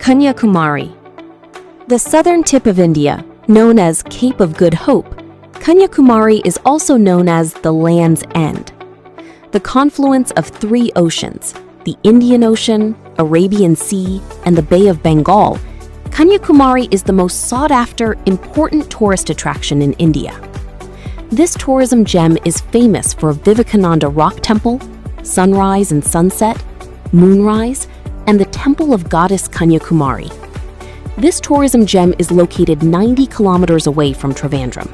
Kanyakumari. The southern tip of India, known as Cape of Good Hope, Kanyakumari is also known as the Land's End. The confluence of three oceans, the Indian Ocean, Arabian Sea, and the Bay of Bengal, Kanyakumari is the most sought-after, important tourist attraction in India. This tourism gem is famous for Vivekananda Rock Temple, sunrise and sunset, moonrise, and the temple of goddess Kanyakumari. This tourism gem is located 90 kilometers away from Trivandrum.